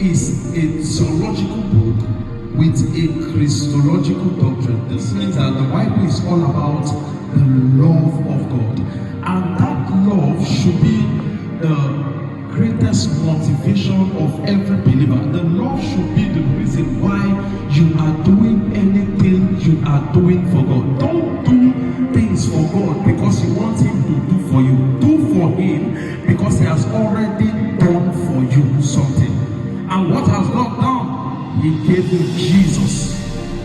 is a theological book with a Christological doctrine. This means that the Bible is all about the love of God. And that love should be the greatest motivation of every believer. The love should be the reason why you are doing anything you are doing for God. Don't do things for God because you want Him to do for you. Do for Him because He has already done for you something. And what has God done? He gave you Jesus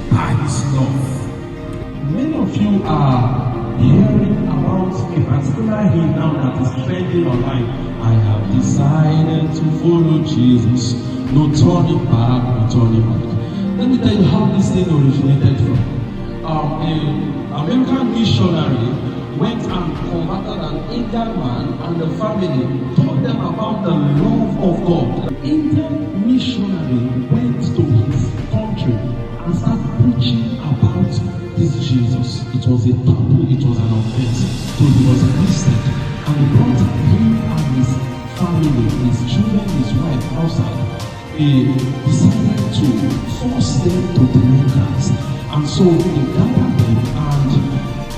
by His love. Many of you are hearing about a particular hymn now that is trending online. I have decided to follow Jesus. No turning back, no turning back. Let me tell you how this thing originated from. An American missionary went and converted an Indian man and the family, told them about the love of God. The Indian missionary went to his country and started preaching about this Jesus. It was a taboo, it was an offense. So he was arrested and they brought him and his family, his children, his wife outside. He decided to force them to deny Christ. And so they gathered them and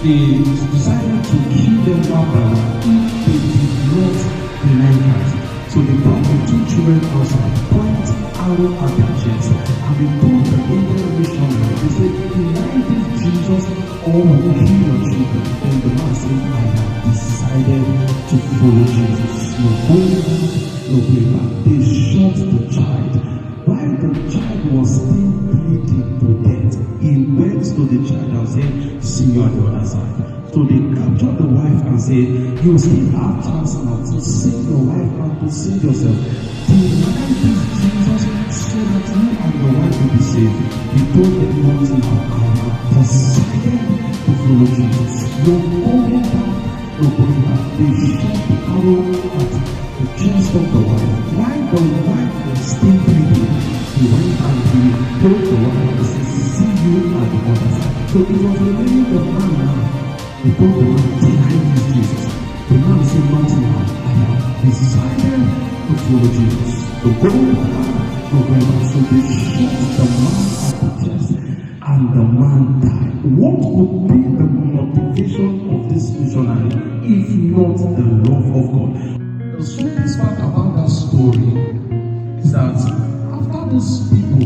they decided to kill them outright if they did not deny Christ. So they brought the two children outside, point arrow at their chest, and they told the Indian missionary, they said, deny this Jesus or we will kill your children. And the man said, I have decided to follow Jesus. No going back, no going back. They shot the child. While the child was still bleeding to death, he went to the child and said, see you on the other side. So they captured the wife and said, you still have chance now to save your wife and to save yourself. Deny this Jesus so that you and your wife will be saved. He told them one thing, I have decided to follow Jesus. No going back, no going back. They shot the arrow at the chest of the wife. While the wife was still bleeding, he went and he told the wife, he said, see you at the other side. So it was remaining the man now. He told the man, deny this Jesus. The man said, not now. I have decided to follow Jesus. So go back, no going back. So they shot the man at the chest and the man died. What would be the motivation of this missionary if not the love of God? The sweetest part about that story is that after these people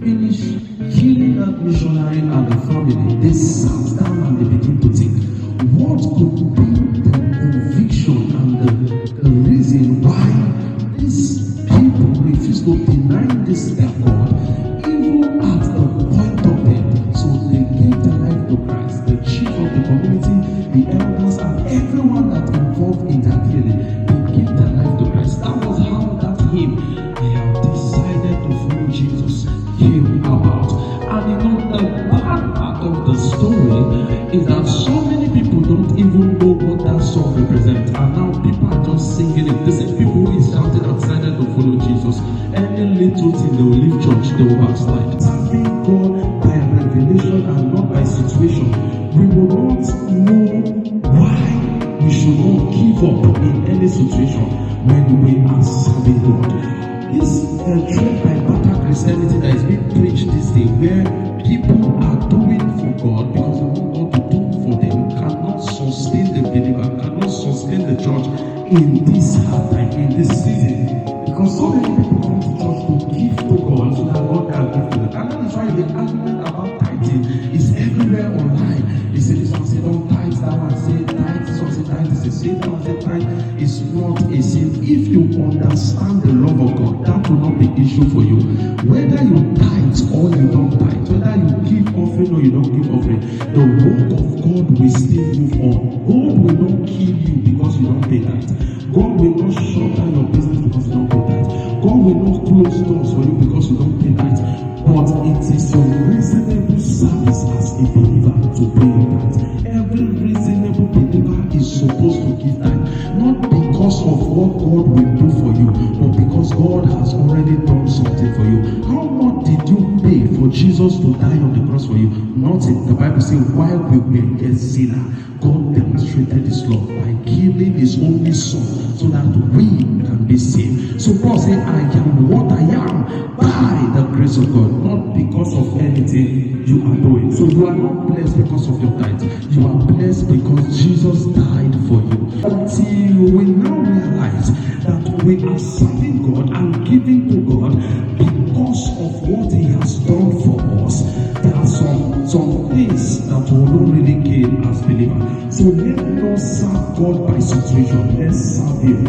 finished killing that missionary and the family, they sat down and they began to think, what could be the conviction and the reason why these people refuse to deny this their God, even at the point of death? So they gave their life to Christ. The chief of the community, the elders, and everyone that involved in that killing, they gave their life to Christ. That was how that hymn, I have decided to follow Jesus, came about. And you know, the bad part of the story is that so many people don't even know what that song represents. And now people are just singing it. The same people who is shouting and decided to follow Jesus. Any little thing, they will leave church, they will backslide. Serving God by revelation and not by situation. We will not know why we should not give up in any situation when we are serving God. This trend by Bata Christianity that is being preached this day, where people are doing for God because they want God to do for them, cannot sustain the believer, cannot sustain the church in this hard time, in this season. Because so many people come to church to give to God so that God can give to them. And that is why the argument about tithing is everywhere online. They say this one say don't tithe, that one say tithe, this one say tithe is a sin, that one say tithe is not a sin. If you understand the love of God, that will not be issue for you. Whether you tithe or you don't tithe, whether you give offering or you don't give offering, the word of God will still move on. God will not kill you because you don't pay tithe. God will not shut down your business because you don't pay tithe. God will not close doors for you because you don't pay tithe. But it is your reasonable service as a believer to pay your tithe. Every reasonable believer is supposed to give tithe, not because of what God will do for you, but because God has already done something for you. How much did you pay for Jesus to die on the cross for you. Nothing. The Bible says, while we were yet sinners, God demonstrated his love by giving his only son so that we can be saved. So Paul said, I am what I am by the grace of God, not because of anything you are doing. So you are not blessed because of your tithe. You are blessed because Jesus died for you. Until we now realize that we are serving God and giving to God because of what he has done for us. There are some things that will not really gain as believers. So let us serve God by situation. Let's serve him